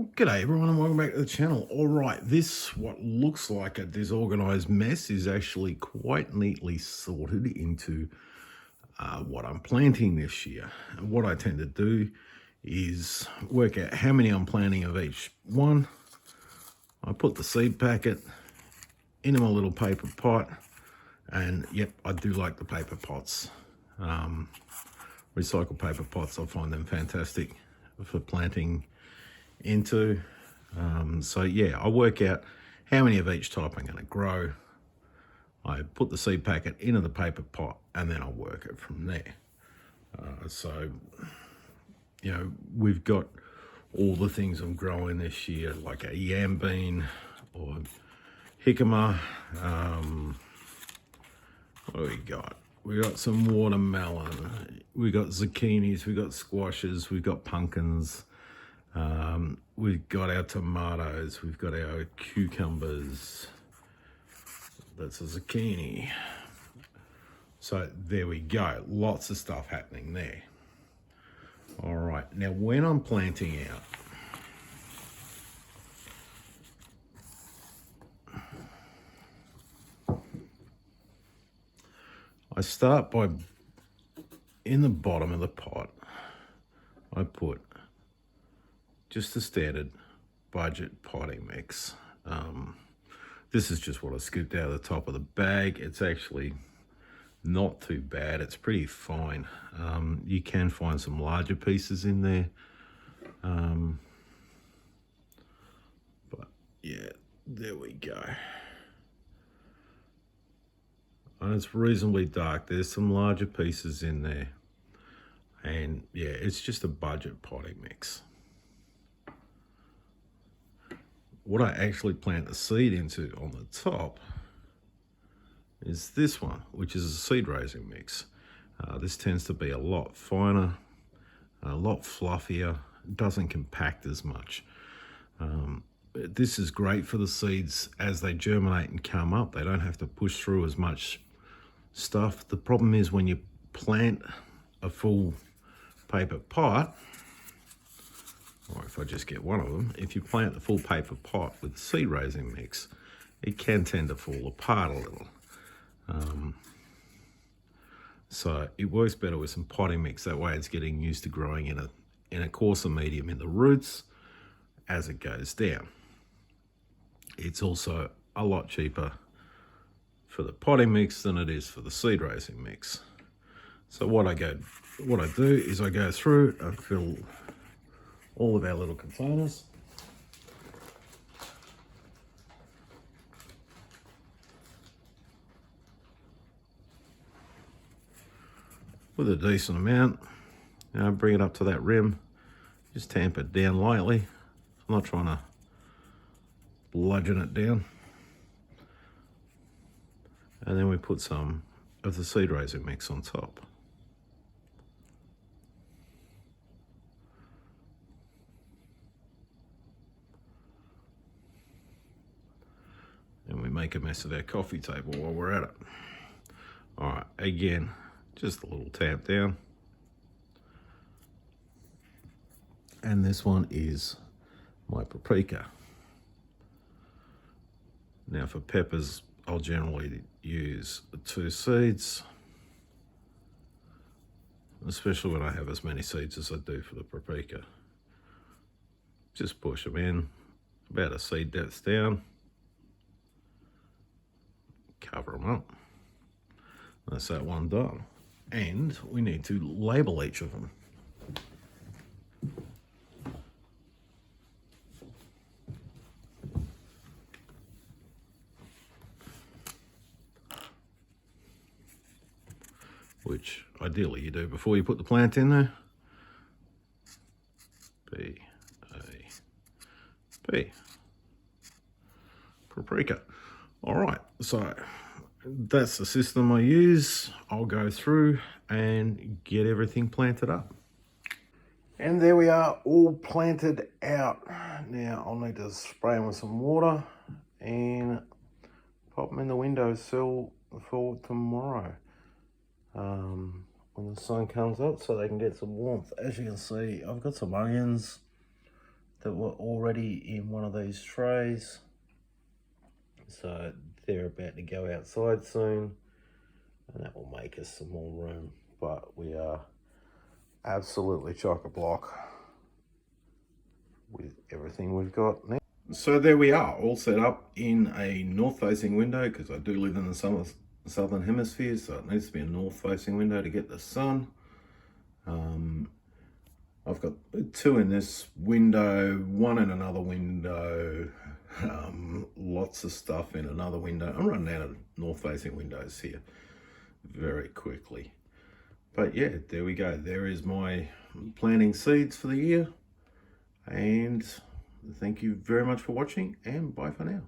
G'day everyone and welcome back to the channel. All right, this what looks like a disorganized mess is actually quite neatly sorted into what I'm planting this year. And what I tend to do is work out how many I'm planting of each one. I put the seed packet into my little paper pot, and yep, I do like the paper pots. Recycled paper pots, I find them fantastic for planting into. So yeah, I work out how many of each type I'm going to grow. I put the seed packet into the paper pot and then I work it from there. So, we've got all the things I'm growing this year, like a yam bean or jicama. What do we got? We got some watermelon. We got zucchinis. We got squashes. We got pumpkins. We've got our tomatoes, we've got our cucumbers, that's a zucchini. So there we go, lots of stuff happening there. All right, now when I'm planting out, I start by, in the bottom of the pot, I put just a standard budget potting mix. This is just what I scooped out of the top of the bag. It's actually not too bad. It's pretty fine. You can find some larger pieces in there. But yeah, there we go. And it's reasonably dark. There's some larger pieces in there. And yeah, it's just a budget potting mix. What I actually plant the seed into on the top is this one, which is a seed raising mix. This tends to be a lot finer, a lot fluffier, doesn't compact as much. This is great for the seeds as they germinate and come up. They don't have to push through as much stuff. The problem is when you plant a full paper pot, or if I just get one of them, if you plant the full paper pot with seed raising mix, it can tend to fall apart a little. So it works better with some potting mix. That way it's getting used to growing in a coarser medium in the roots as it goes down. It's also a lot cheaper for the potting mix than it is for the seed raising mix. So what I do is I go through and fill all of our little containers. With a decent amount. Now bring it up to that rim. Just tamp it down lightly. I'm not trying to bludgeon it down. And then we put some of the seed raising mix on top. And we make a mess of our coffee table while we're at it. All right, again, just a little tap down. And this one is my paprika. Now for peppers, I'll generally use 2 seeds, especially when I have as many seeds as I do for the paprika. Just push them in, about a seed depth down. Cover them up. That's that one done. And we need to label each of them. Which ideally you do before you put the plant in there. P. Paprika. All right, so that's the system I use. I'll go through and get everything planted up. And there we are, all planted out. Now I'll need to spray them with some water and pop them in the windowsill for tomorrow. When the sun comes up so they can get some warmth. As you can see, I've got some onions that were already in one of these trays. So they're about to go outside soon, and that will make us some more room. But we are absolutely chock-a-block with everything we've got now. So there we are, all set up in a north-facing window, because I do live in the southern hemisphere, so it needs to be a north-facing window to get the sun. I've got 2 in this window, 1 in another window, lots of stuff in another window. I'm running out of north-facing windows here very quickly. But yeah, there we go. There is my planting seeds for the year. And thank you very much for watching, and bye for now.